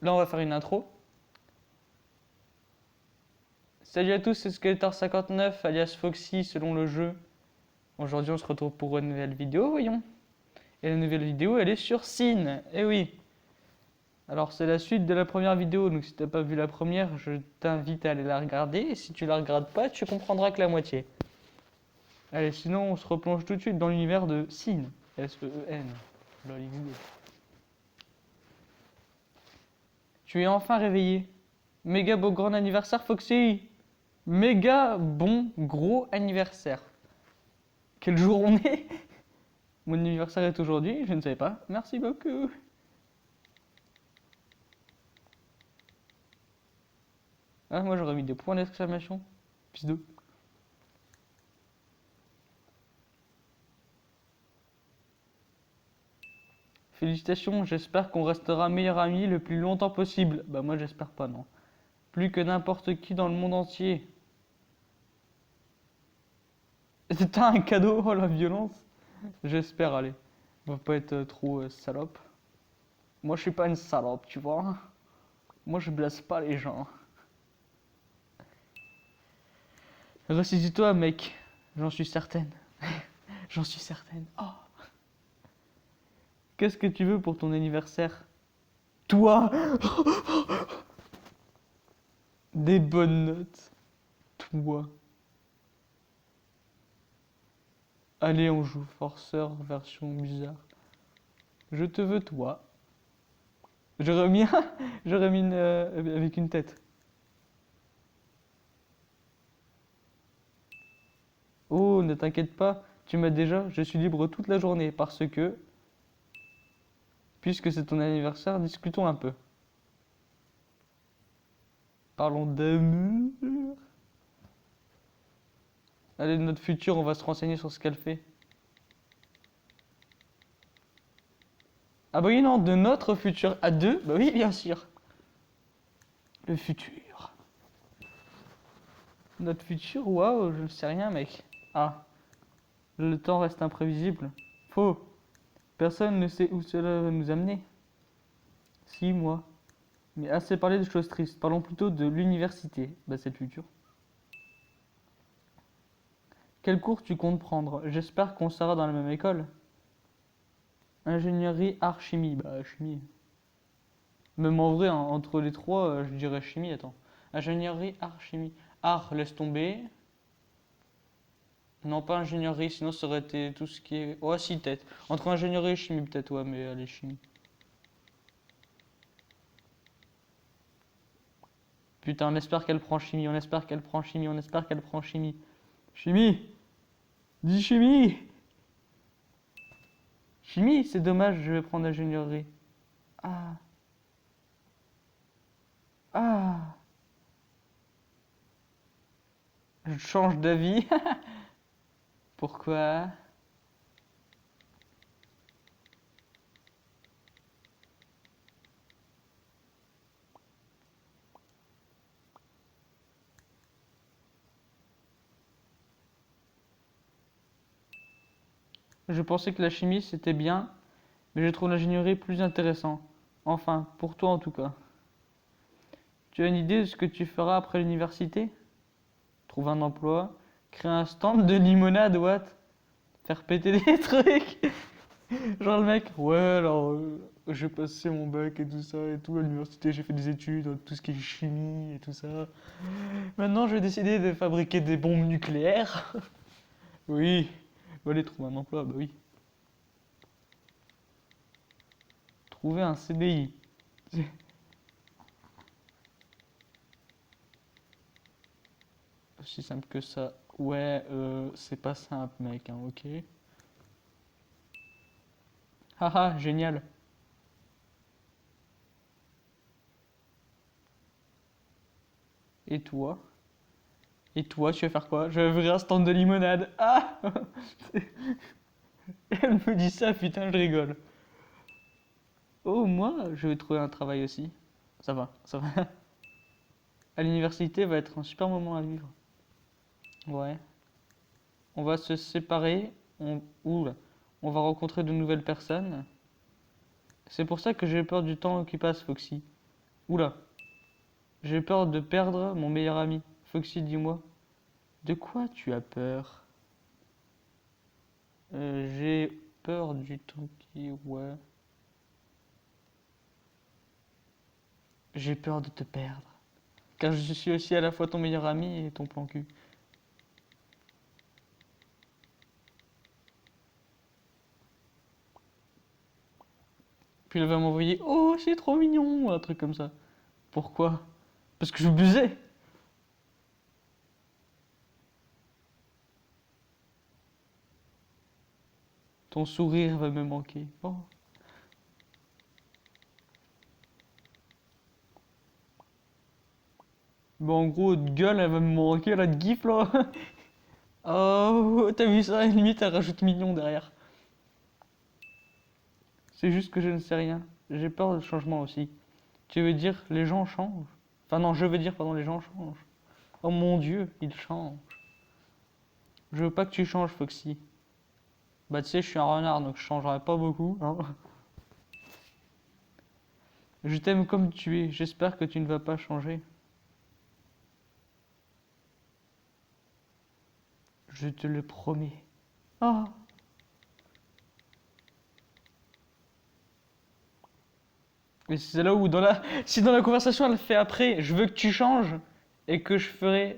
Là, on va faire une intro. Salut à tous, c'est Skeletor59, alias Foxy selon le jeu. Aujourd'hui, on se retrouve pour une nouvelle vidéo, voyons. Et la nouvelle vidéo, elle est sur Sin. Eh oui. Alors, c'est la suite de la première vidéo, donc si t'as pas vu la première, je t'invite à aller la regarder. Et si tu la regardes pas, tu comprendras que la moitié. Allez, sinon, on se replonge tout de suite dans l'univers de Sin. S-E-E-N. Lol, XD. Tu es enfin réveillé. Méga beau grand anniversaire, Foxy. Méga bon gros anniversaire. Quel jour on est? Mon anniversaire est aujourd'hui, je ne savais pas. Merci beaucoup. Ah, moi j'aurais mis des points d'exclamation. Plus deux. Félicitations, j'espère qu'on restera meilleurs amis le plus longtemps possible. Bah moi j'espère pas, non. Plus que n'importe qui dans le monde entier. C'était un cadeau, oh la violence. J'espère, allez. On va pas être trop salope. Moi je suis pas une salope, tu vois. Moi je blesse pas les gens. Ressaisis-toi, mec. J'en suis certaine. J'en suis certaine. Oh. Qu'est-ce que tu veux pour ton anniversaire? Toi. Des bonnes notes. Toi. Allez, on joue forceur version bizarre. Je te veux toi. J'aurais mis, j'aurais mis avec une tête. Oh, ne t'inquiète pas, tu m'as déjà, je suis libre toute la journée parce que, puisque c'est ton anniversaire, discutons un peu. Parlons d'amour. Allez, notre future, on va se renseigner sur ce qu'elle fait. Ah bah oui, non, de notre futur à deux, bah oui, bien sûr. Le futur. Notre futur, waouh, je ne sais rien, mec. Ah, le temps reste imprévisible. Faux. Personne ne sait où cela va nous amener. Si, moi. Mais assez parlé de choses tristes. Parlons plutôt de l'université. Bah, c'est le futur. Quel cours tu comptes prendre? J'espère qu'on sera dans la même école. Ingénierie, art, chimie. Bah, chimie. Même en vrai, entre les trois, je dirais chimie, attends. Ingénierie, art, chimie. Art, laisse tomber. Non, pas ingénierie, sinon ça aurait été tout ce qui est... Ouais, si, peut-être. Entre ingénierie et chimie, peut-être, ouais, mais allez, chimie. Putain, on espère qu'elle prend chimie, on espère qu'elle prend chimie, on espère qu'elle prend chimie. Chimie! Dis chimie! Chimie, c'est dommage, je vais prendre ingénierie. Ah, ah, je change d'avis. Pourquoi? Je pensais que la chimie c'était bien, mais je trouve l'ingénierie plus intéressant. Enfin, pour toi en tout cas. Tu as une idée de ce que tu feras après l'université? Trouver un emploi, créer un stand de limonade, what? Faire péter des trucs? Genre le mec, ouais, alors j'ai passé mon bac et tout ça et tout, à l'université j'ai fait des études dans tout ce qui est chimie et tout ça. Maintenant je vais décider de fabriquer des bombes nucléaires. Oui, va aller trouver un emploi, bah oui. Trouver un CDI. C'est aussi simple que ça. Ouais, c'est pas simple, mec, hein, ok. Haha, génial. Et toi? Et toi, tu vas faire quoi? Je vais ouvrir un stand de limonade. Ah! Elle me dit ça, putain, je rigole. Oh, moi, je vais trouver un travail aussi. Ça va, ça va. À l'université va être un super moment à vivre. Ouais. On va se séparer. Oula. On va rencontrer de nouvelles personnes. C'est pour ça que j'ai peur du temps qui passe, Foxy. Oula, j'ai peur de perdre mon meilleur ami. Foxy, dis-moi, de quoi tu as peur? J'ai peur du truc qui... Ouais. J'ai peur de te perdre. Car je suis aussi à la fois ton meilleur ami et ton plan cul. Puis elle va m'envoyer oh, c'est trop mignon, un truc comme ça. Pourquoi? Parce que je busais. Ton sourire va me manquer. Oh. Bon, en gros, de gueule, elle va me manquer, là, de gif, là. Oh, t'as vu ça? Limite, elle rajoute mignon derrière. C'est juste que je ne sais rien. J'ai peur du changement aussi. Tu veux dire, les gens changent? Enfin, non, je veux dire, pardon, les gens changent. Oh mon Dieu, ils changent. Je veux pas que tu changes, Foxy. Bah, tu sais, je suis un renard, donc je changerai pas beaucoup, hein. Je t'aime comme tu es. J'espère que tu ne vas pas changer. Je te le promets. Ah. Mais c'est là où, si dans la conversation elle fait après, je veux que tu changes et que je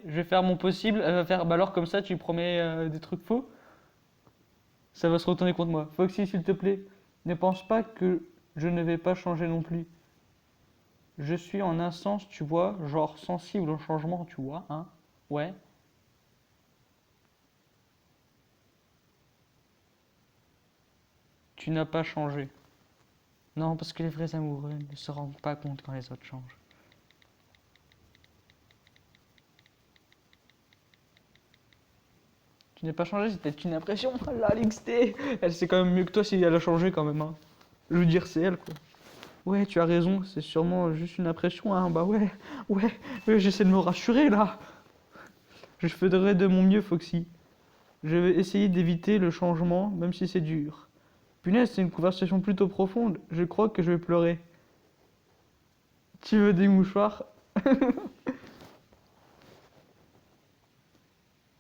vais faire mon possible, elle va faire, bah alors comme ça tu promets des trucs faux, ça va se retourner contre moi. Foxy, s'il te plaît, ne pense pas que je ne vais pas changer non plus. Je suis en un sens, tu vois, genre sensible au changement, tu vois, hein. Ouais. Tu n'as pas changé. Non, parce que les vrais amoureux ne se rendent pas compte quand les autres changent. Tu n'as pas changé, c'était une impression. Là, l'XT. Elle sait quand même mieux que toi si elle a changé quand même, hein. Je veux dire, c'est elle, quoi. Ouais, tu as raison, c'est sûrement juste une impression, hein. Bah ouais, j'essaie de me rassurer, là. Je ferai de mon mieux, Foxy. Je vais essayer d'éviter le changement, même si c'est dur. Punaise, c'est une conversation plutôt profonde. Je crois que je vais pleurer. Tu veux des mouchoirs?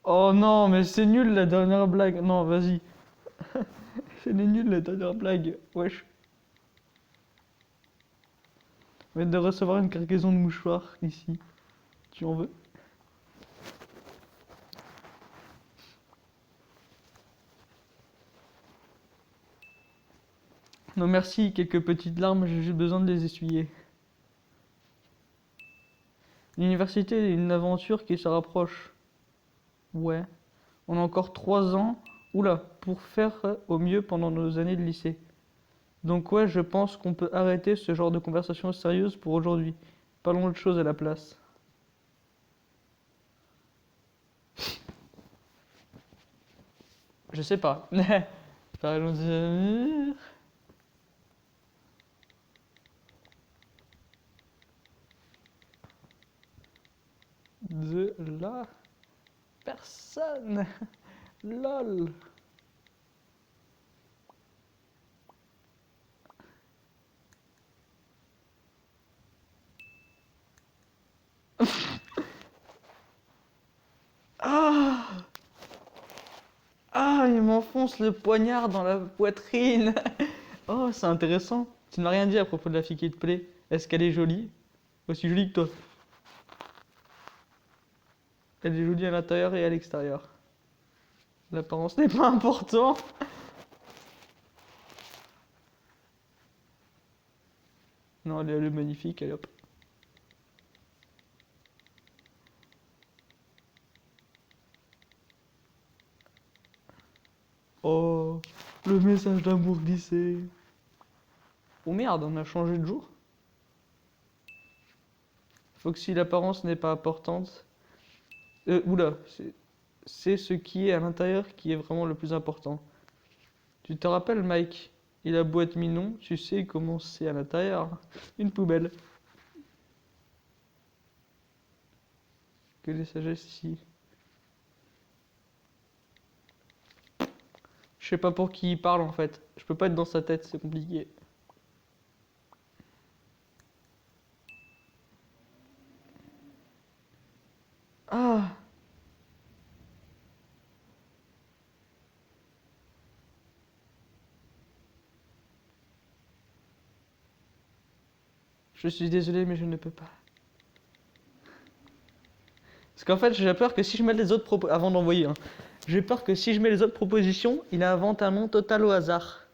Oh non, mais c'est nul la dernière blague. Non, vas-y. C'est nul la dernière blague. Wesh. Je viens de recevoir une cargaison de mouchoirs ici. Tu en veux? Non merci, quelques petites larmes, j'ai juste besoin de les essuyer. L'université est une aventure qui se rapproche. Ouais. On a encore 3 ans. Oula, pour faire au mieux pendant nos années de lycée. Donc ouais, je pense qu'on peut arrêter ce genre de conversation sérieuse pour aujourd'hui. Parlons de choses à la place. Je sais pas. Parlons de la personne. Lol. Ah! Ah, il m'enfonce le poignard dans la poitrine. Oh, c'est intéressant. Tu n'as rien dit à propos de la fille qui te plaît. Est-ce qu'elle est jolie? Aussi jolie que toi. Elle est jolie à l'intérieur et à l'extérieur. L'apparence n'est pas important. Non, elle est magnifique, allez hop. Oh, le message d'amour glissé. Oh merde, on a changé de jour. Foxy, l'apparence n'est pas importante. Oula, c'est ce qui est à l'intérieur qui est vraiment le plus important. Tu te rappelles, Mike? Il a beau être mignon, tu sais comment c'est à l'intérieur. Une poubelle. Que les sagesses ici. Je sais pas pour qui il parle en fait. Je peux pas être dans sa tête, c'est compliqué. Ah, je suis désolé, mais je ne peux pas. Parce qu'en fait, j'ai peur que si je mets les autres propositions, avant d'envoyer, hein, j'ai peur que si je mets les autres propositions, il invente un nom total au hasard.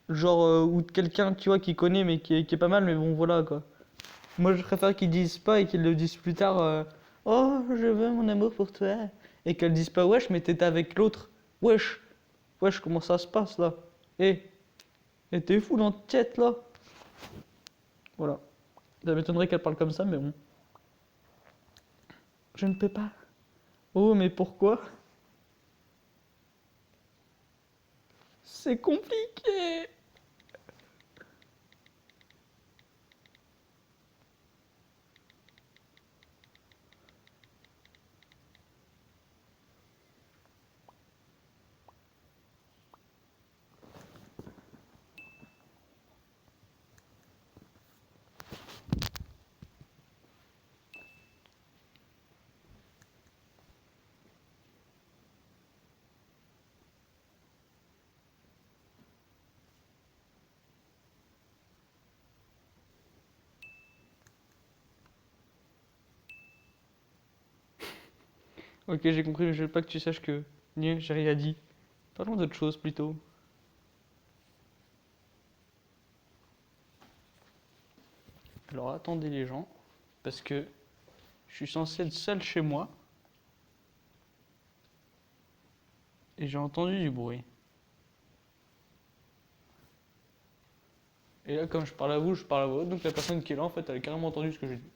Genre, ou de quelqu'un, tu vois, qui connaît, mais qui est pas mal, mais bon, voilà, quoi. Moi, je préfère qu'ils disent pas et qu'ils le disent plus tard, oh, je veux mon amour pour toi. Et qu'elles disent pas, wesh, mais t'étais avec l'autre. Wesh, wesh, comment ça se passe, là? T'es fou dans ta tête, là? Voilà. Ça m'étonnerait qu'elle parle comme ça, mais bon. Je ne peux pas. Oh, mais pourquoi? C'est compliqué. Ok, j'ai compris, mais je veux pas que tu saches que. J'ai rien dit. Parlons d'autre chose plutôt. Alors attendez les gens, parce que je suis censé être seul chez moi et j'ai entendu du bruit. Et là, comme je parle à vous, je parle à vous, donc la personne qui est là, en fait, elle a carrément entendu ce que j'ai dit.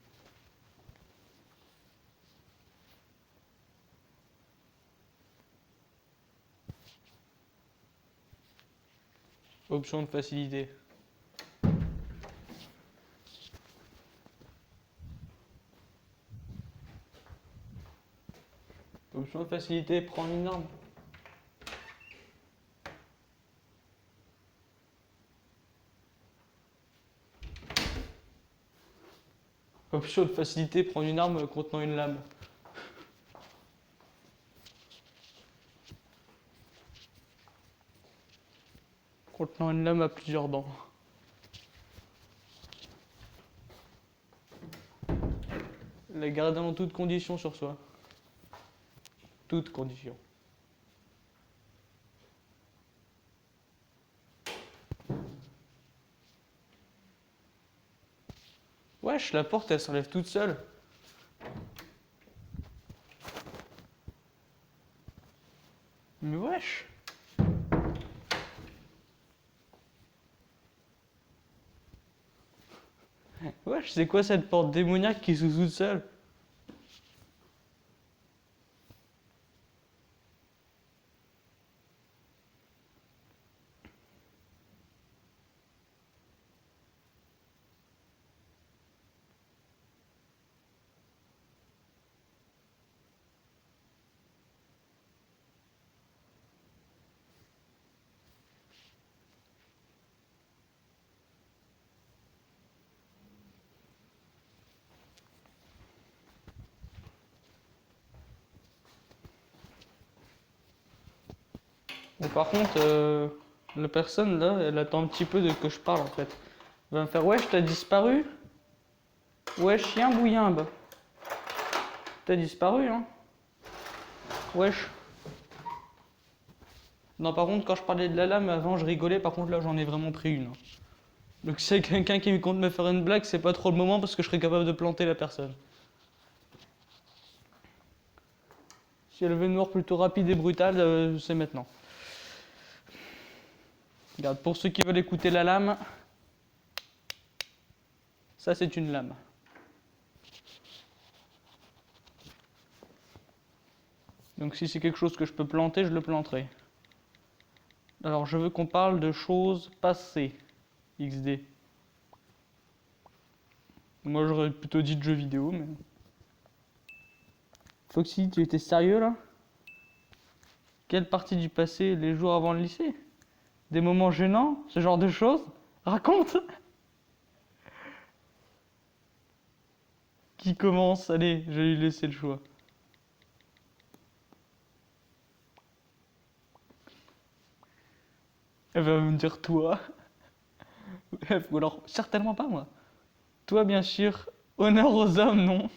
Option de facilité. Option de facilité, prendre une arme. Option de facilité, prendre une arme contenant une lame. Contenant une lame à plusieurs dents. La garder en toutes conditions sur soi. Toutes conditions. Wesh, la porte elle s'enlève toute seule. Mais wesh. Wesh, c'est quoi cette porte démoniaque qui s'ouvre toute seule? Bon, par contre, la personne là, elle attend un petit peu de que je parle en fait. Elle va me faire wesh, t'as disparu? Wesh, chien bouillimbe. T'as disparu, hein? Wesh. Non, par contre, quand je parlais de la lame, avant je rigolais, par contre là j'en ai vraiment pris une, hein. Donc si c'est quelqu'un qui compte me faire une blague, c'est pas trop le moment parce que je serais capable de planter la personne. Si elle veut une mort plutôt rapide et brutale, c'est maintenant. Regarde, pour ceux qui veulent écouter la lame, ça c'est une lame. Donc si c'est quelque chose que je peux planter, je le planterai. Alors je veux qu'on parle de choses passées. XD. Moi j'aurais plutôt dit de jeux vidéo, mais... Foxy, tu étais sérieux là? Quelle partie du passé, les jours avant le lycée? Des moments gênants? Ce genre de choses? Raconte! Qui commence? Allez, je vais lui laisser le choix. Elle va me dire toi. Ou alors, certainement pas moi. Toi, bien sûr. Honneur aux hommes, non.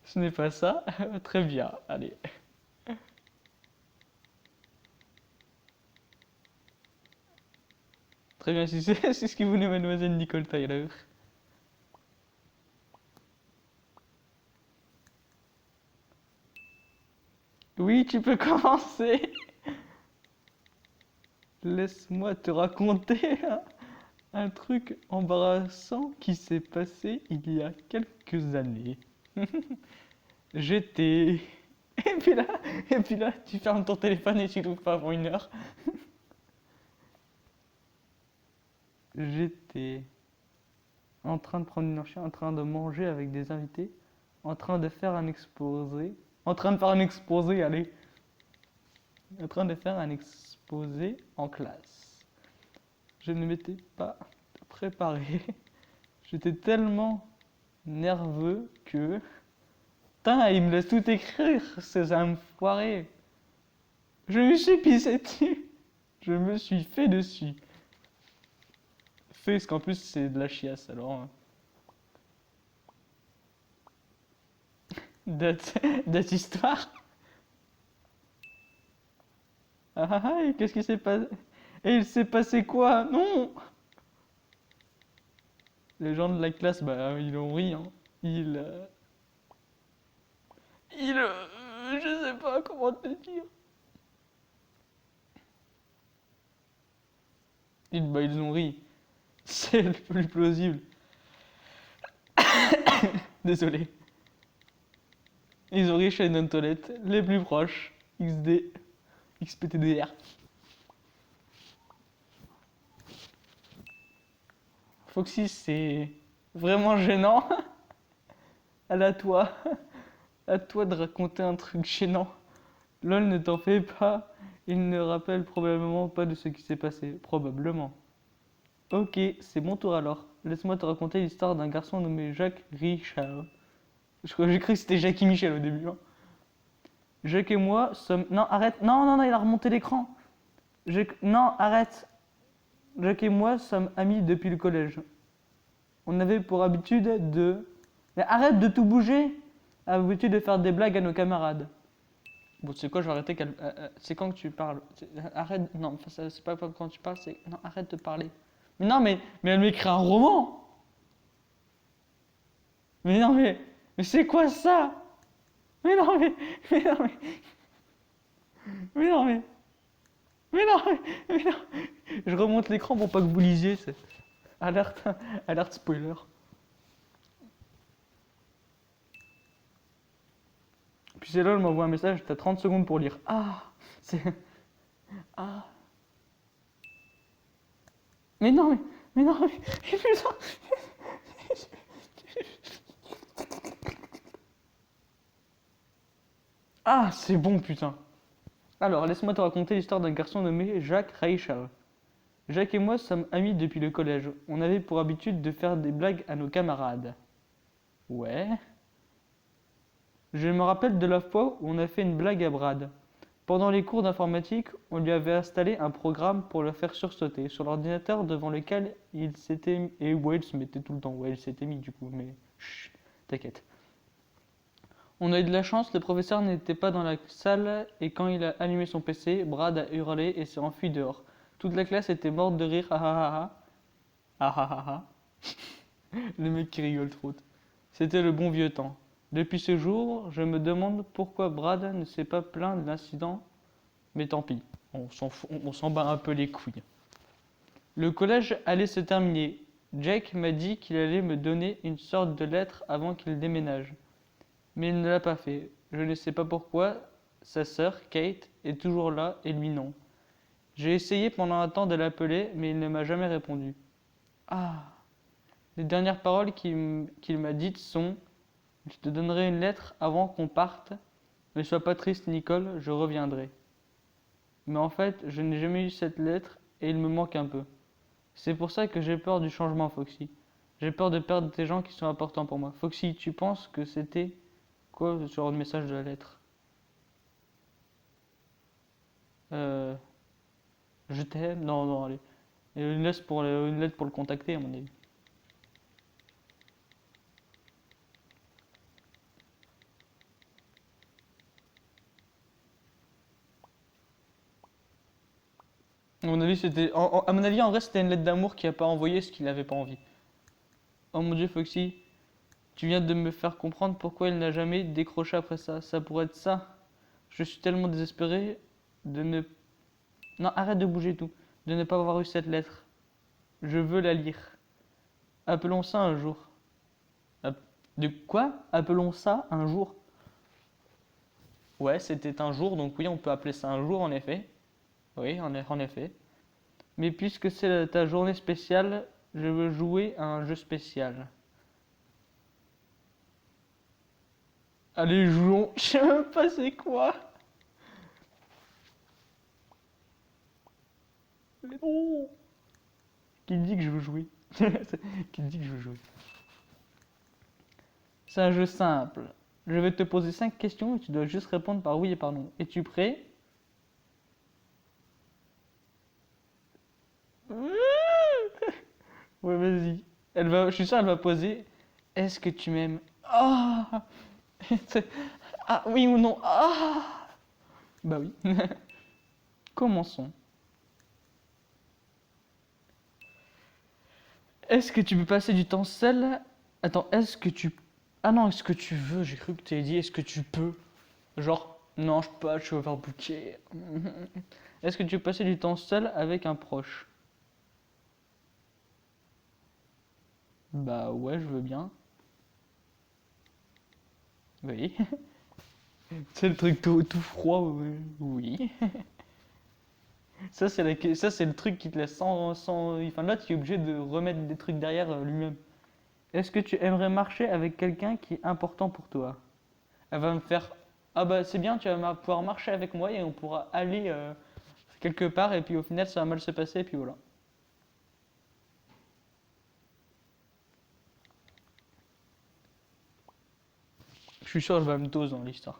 Ce n'est pas ça. Très bien, allez. Très bien, si c'est ce que voulait mademoiselle Nicole Tyler. Oui, tu peux commencer. Laisse-moi te raconter un truc embarrassant qui s'est passé il y a quelques années. J'étais... Et puis là, et puis là, tu fermes ton téléphone et tu l'ouvres pas avant 1 heure. J'étais en train de prendre une marché, en train de manger avec des invités, en train de faire un exposé, en train de faire un exposé, allez, en train de faire un exposé en classe. Je ne m'étais pas préparé. J'étais tellement nerveux que... Putain, il me laisse tout écrire, ces enfoirés. Je me suis pissé dessus. Je me suis fait dessus. Fait, parce qu'en plus c'est de la chiasse, alors... Date histoire. Ah ah ah, et qu'est-ce qui s'est passé? Et il s'est passé quoi? Non! Les gens de la classe, bah, ils ont ri, hein. Ils... je sais pas comment te dire. Ils ont ri. C'est le plus plausible. Désolé. Ils ont ri chez une toilette, les plus proches. XD, XPTDR. Foxy, c'est vraiment gênant. À toi. À toi de raconter un truc gênant. LOL, ne t'en fais pas. Il ne rappelle probablement pas de ce qui s'est passé. Probablement. Ok, c'est mon tour alors. Laisse-moi te raconter l'histoire d'un garçon nommé Jacques Richard. J'ai cru que c'était Jackie Michel au début, hein. Jacques et moi sommes... Non, arrête. Non, non, non, il a remonté l'écran. Non, arrête. Jacques et moi sommes amis depuis le collège. On avait pour habitude de... Mais arrête de tout bouger. Habitude de faire des blagues à nos camarades. Bon, tu sais quoi, je vais arrêter. C'est quand que tu parles. Arrête. Non, c'est pas quand tu parles, c'est. Non, arrête de parler. Mais non, mais elle m'écrit un roman. Mais non, mais c'est quoi ça? Mais non, mais non, mais non, mais non, mais non. Je remonte l'écran pour pas que vous lisiez. C'est alerte, alerte spoiler. Puis c'est là, elle m'envoie un message. T'as 30 secondes pour lire. Ah, c'est. Ah. Mais non, mais non, mais putain. Ah, c'est bon, putain. Alors, laisse-moi te raconter l'histoire d'un garçon nommé Jacques Reichel. Jacques et moi sommes amis depuis le collège. On avait pour habitude de faire des blagues à nos camarades. Ouais. Je me rappelle de la fois où on a fait une blague à Brad. Pendant les cours d'informatique, on lui avait installé un programme pour le faire sursauter sur l'ordinateur devant lequel il s'était... Et ouais, il se mettait tout le temps. Ouais, il s'était mis du coup, mais... Chut, t'inquiète. On a eu de la chance, le professeur n'était pas dans la salle et quand il a allumé son PC, Brad a hurlé et s'est enfui dehors. Toute la classe était morte de rire. Ah ah ah ah. Ah ah ah ah. Le mec qui rigole trop. C'était le bon vieux temps. Depuis ce jour, je me demande pourquoi Brad ne s'est pas plaint de l'incident, mais tant pis, on s'en bat un peu les couilles. Le collège allait se terminer. Jake m'a dit qu'il allait me donner une sorte de lettre avant qu'il déménage. Mais il ne l'a pas fait. Je ne sais pas pourquoi. Sa sœur, Kate, est toujours là et lui non. J'ai essayé pendant un temps de l'appeler, mais il ne m'a jamais répondu. Ah. Les dernières paroles qu'il m'a dites sont: je te donnerai une lettre avant qu'on parte. Ne sois pas triste, Nicole, je reviendrai. Mais en fait, je n'ai jamais eu cette lettre et il me manque un peu. C'est pour ça que j'ai peur du changement, Foxy. J'ai peur de perdre des gens qui sont importants pour moi. Foxy, tu penses que c'était quoi ce genre de message de la lettre? Euh, je t'aime? Non, non, allez. Une lettre pour le contacter, à mon avis. À mon avis, à mon avis, en vrai, c'était une lettre d'amour qu'il a pas envoyée parce qu'il avait pas envie. Oh mon Dieu, Foxy, tu viens de me faire comprendre pourquoi il n'a jamais décroché après ça. Ça pourrait être ça. Je suis tellement désespéré de ne... Non, arrête de bouger tout. De ne pas avoir eu cette lettre. Je veux la lire. Appelons ça un jour. De quoi? Appelons ça un jour. Ouais, c'était un jour, donc oui, on peut appeler ça un jour en effet. Oui, en effet. Mais puisque c'est ta journée spéciale, je veux jouer à un jeu spécial. Allez, jouons. Je sais même pas c'est quoi. Mais non. Qui dit que je veux jouer? Qui dit que je veux jouer? C'est un jeu simple. Je vais te poser 5 questions et tu dois juste répondre par oui et par non. Es-tu prêt? Ouais, vas-y. Je suis sûr, elle va poser. Est-ce que tu m'aimes? Ah! Ah, oui ou non? Ah! Bah oui. Commençons. Est-ce que tu peux passer du temps seul? Attends, est-ce que tu... Ah non, est-ce que tu veux? J'ai cru que tu avais dit est-ce que tu peux? Genre, non, je peux pas, je suis overbooké. Est-ce que tu peux passer du temps seul avec un proche? Bah ouais, je veux bien. Oui. C'est le truc tout froid, oui. Ça, c'est le truc qui te laisse Enfin là, tu es obligé de remettre des trucs derrière lui-même. Est-ce que tu aimerais marcher avec quelqu'un qui est important pour toi? Elle va me faire... Ah bah c'est bien, tu vas pouvoir marcher avec moi et on pourra aller quelque part et puis au final ça va mal se passer et puis voilà. Je suis sûr qu'elle va me dose dans l'histoire.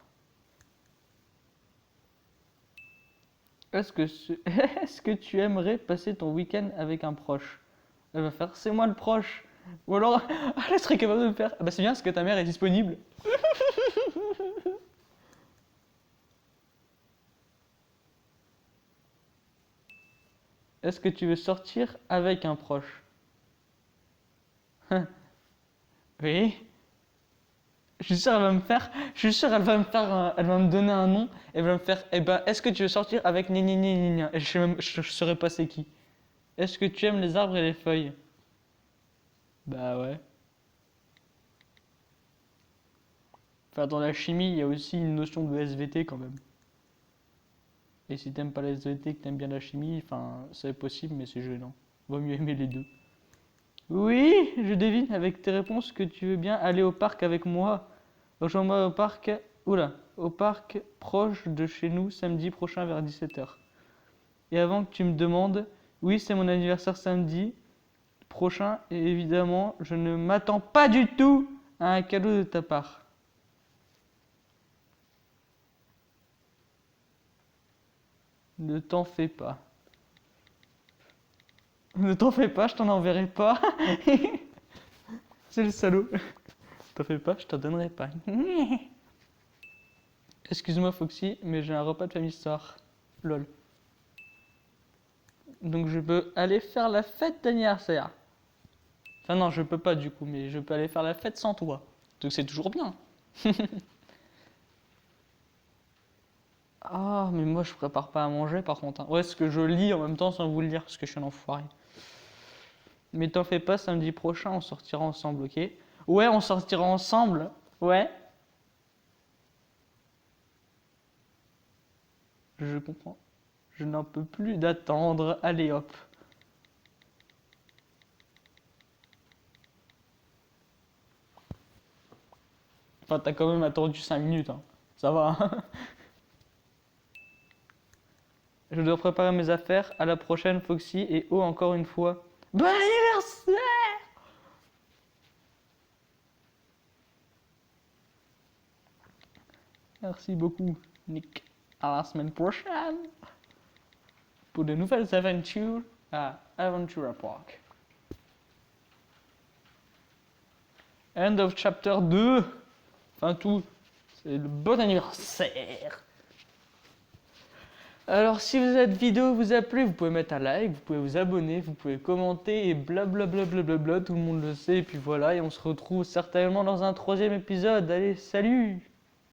Est-ce que tu aimerais passer ton week-end avec un proche? Elle va faire c'est moi le proche. Ou alors elle serait capable de me faire ah bah c'est bien parce que ta mère est disponible. Est-ce que tu veux sortir avec un proche? Oui. Je suis sûr, elle va me faire, elle va me donner un nom, elle va me faire, eh ben, est-ce que tu veux sortir avec ni ni ni ni ni Et je saurais pas c'est qui. Est-ce que tu aimes les arbres et les feuilles? Bah ouais. Enfin, dans la chimie, il y a aussi une notion de SVT quand même. Et si t'aimes pas la SVT et que t'aimes bien la chimie, enfin, c'est possible, mais c'est gênant. Vaut mieux aimer les deux. Oui, je devine avec tes réponses que tu veux bien aller au parc avec moi. Rejoins-moi au parc, oula, au parc proche de chez nous samedi prochain vers 17h. Et avant que tu me demandes, oui, c'est mon anniversaire samedi prochain et évidemment, je ne m'attends pas du tout à un cadeau de ta part. Ne t'en fais pas. Ne t'en fais pas, je t'en enverrai pas. C'est le salaud. Ne t'en fais pas, je t'en donnerai pas. Excuse-moi Foxy, mais j'ai un repas de famille ce soir. Lol. Donc je peux aller faire la fête d'anniversaire. Enfin non, je peux pas du coup, mais je peux aller faire la fête sans toi. Donc c'est toujours bien. Ah, mais moi je prépare pas à manger par contre, hein. Ouais, ce que je lis en même temps sans vous le dire, parce que je suis un enfoiré. Mais t'en fais pas, samedi prochain, on sortira ensemble, ok? Ouais, on sortira ensemble. Ouais, je comprends. Je n'en peux plus d'attendre. Allez hop. Enfin, t'as quand même attendu 5 minutes, hein. Ça va, hein. Je dois préparer mes affaires. À la prochaine, Foxy. Et oh, encore une fois. Bon anniversaire! Merci beaucoup, Nick. À la semaine prochaine pour de nouvelles aventures à Aventura Park. End of chapter 2. Enfin tout. C'est le bon anniversaire. Alors si cette vidéo vous a plu, vous pouvez mettre un like, vous pouvez vous abonner, vous pouvez commenter et blablabla, tout le monde le sait. Et puis voilà, et on se retrouve certainement dans un 3e épisode. Allez, salut!